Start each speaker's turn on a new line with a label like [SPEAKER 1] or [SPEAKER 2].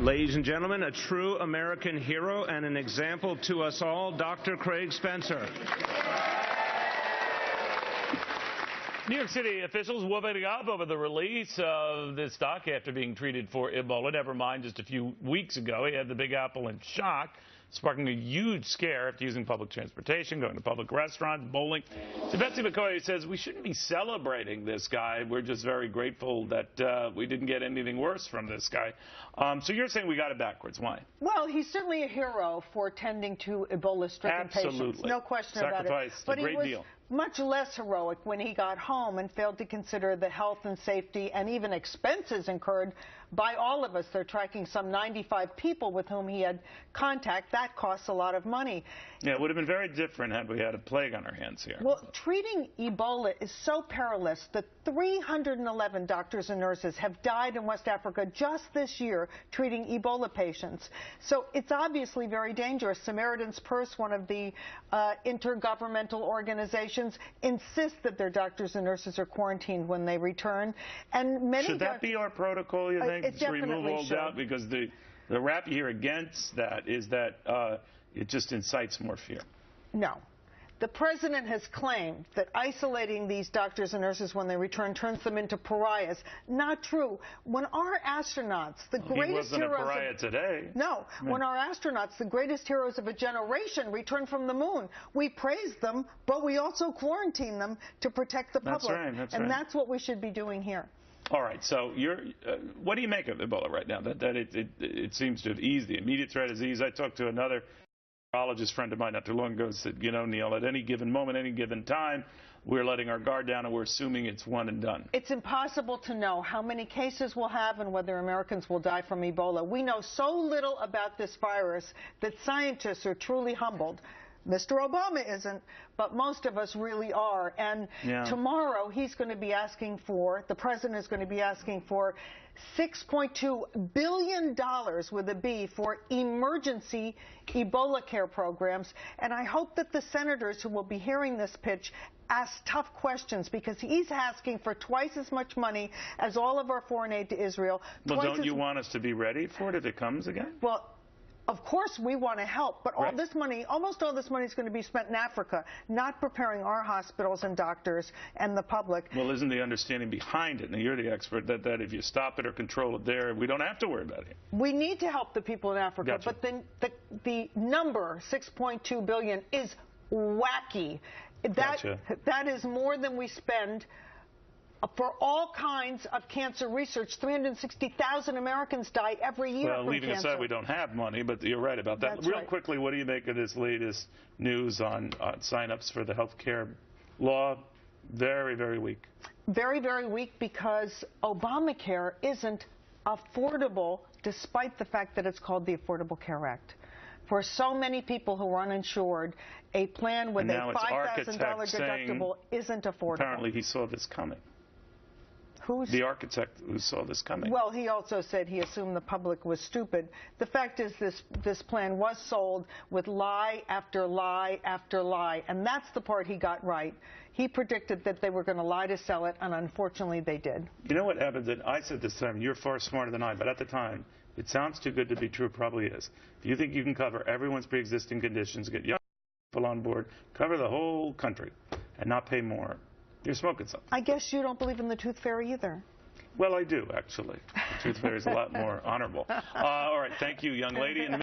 [SPEAKER 1] Ladies and gentlemen, a true American hero and an example to us all, Dr. Craig Spencer.
[SPEAKER 2] New York City officials whooping up over the release of this doc after being treated for Ebola. Never mind, just a few weeks ago, he had the Big Apple in shock, sparking a huge scare after using public transportation, going to public restaurants, bowling. So Betsy McCaughey says we shouldn't be celebrating this guy. We're just very grateful that we didn't get anything worse from this guy. So you're saying we got it backwards. Why?
[SPEAKER 3] Well, he's certainly a hero for tending to Ebola-stricken patients. No question about it.
[SPEAKER 2] But he was
[SPEAKER 3] much less heroic when he got home and failed to consider the health and safety and even expenses incurred by all of us. They're tracking some 95 people with whom he had contact. That costs a lot of money.
[SPEAKER 2] Yeah, it would have been very different had we had a plague on our hands here.
[SPEAKER 3] Well, treating Ebola is so perilous that 311 doctors and nurses have died in West Africa just this year treating Ebola patients. So it's obviously very dangerous. Samaritan's Purse, one of the intergovernmental organizations, insists that their doctors and nurses are quarantined when they return. And many
[SPEAKER 2] should that be our protocol, you think?
[SPEAKER 3] It
[SPEAKER 2] to remove all
[SPEAKER 3] should.
[SPEAKER 2] doubt? Because the rap here against that is that it just incites more fear.
[SPEAKER 3] No. The president has claimed that isolating these doctors and nurses when they return turns them into pariahs. Not true. When our astronauts, the greatest
[SPEAKER 2] he wasn't
[SPEAKER 3] heroes
[SPEAKER 2] a pariah today.
[SPEAKER 3] No. When our astronauts, the greatest heroes of a generation, return from the moon, we praise them, but we also quarantine them to protect the public.
[SPEAKER 2] That's right. That's
[SPEAKER 3] and
[SPEAKER 2] right.
[SPEAKER 3] That's what we should be doing here.
[SPEAKER 2] All right. So what do you make of Ebola right now? That it seems to have eased. The immediate threat has eased. I talked to another virologist friend of mine not too long ago, said, you know, Neil, at any given moment, any given time, we're letting our guard down and we're assuming it's one and done.
[SPEAKER 3] It's impossible to know how many cases we'll have and whether Americans will die from Ebola. We know so little about this virus that scientists are truly humbled. Mr. Obama isn't, but most of us really are. And tomorrow he's going to be asking for, the president is going to be asking for $6.2 billion with a B for emergency Ebola care programs. And I hope that the senators who will be hearing this pitch ask tough questions, because he's asking for twice as much money as all of our foreign aid to Israel.
[SPEAKER 2] Well, don't you want us to be ready for it if it comes again?
[SPEAKER 3] Well, of course we want to help, but all this money, almost all this money is going to be spent in Africa, not preparing our hospitals and doctors and the public.
[SPEAKER 2] Well, isn't the understanding behind it, and you're the expert, that if you stop it or control it there, we don't have to worry about it?
[SPEAKER 3] We need to help the people in Africa,
[SPEAKER 2] Gotcha.
[SPEAKER 3] but then the number, 6.2 billion, is wacky.
[SPEAKER 2] Gotcha.
[SPEAKER 3] That is more than we spend for all kinds of cancer research. 360,000 Americans die every year from
[SPEAKER 2] leaving
[SPEAKER 3] cancer.
[SPEAKER 2] aside we don't have money, but you're right about that.
[SPEAKER 3] That's
[SPEAKER 2] Real
[SPEAKER 3] right.
[SPEAKER 2] quickly, what do you make of this latest news on sign-ups for the health care law? Very, very weak.
[SPEAKER 3] Very, very weak, because Obamacare isn't affordable, despite the fact that it's called the Affordable Care Act. For so many people who are uninsured, a plan with a $5,000 deductible isn't affordable.
[SPEAKER 2] Apparently he saw this coming.
[SPEAKER 3] Who's
[SPEAKER 2] the architect who saw this coming?
[SPEAKER 3] Well, he also said he assumed the public was stupid. The fact is this plan was sold with lie after lie after lie, and that's the part he got right. He predicted that they were going to lie to sell it, and unfortunately they did.
[SPEAKER 2] You know what happened? I said this time, you're far smarter than I, but at the time, it sounds too good to be true, probably is. If you think you can cover everyone's pre-existing conditions, get young people on board, cover the whole country, and not pay more, you're smoking something.
[SPEAKER 3] I guess you don't believe in the tooth fairy either.
[SPEAKER 2] Well, I do, actually. The tooth fairy is a lot more honorable. All right, thank you, young lady.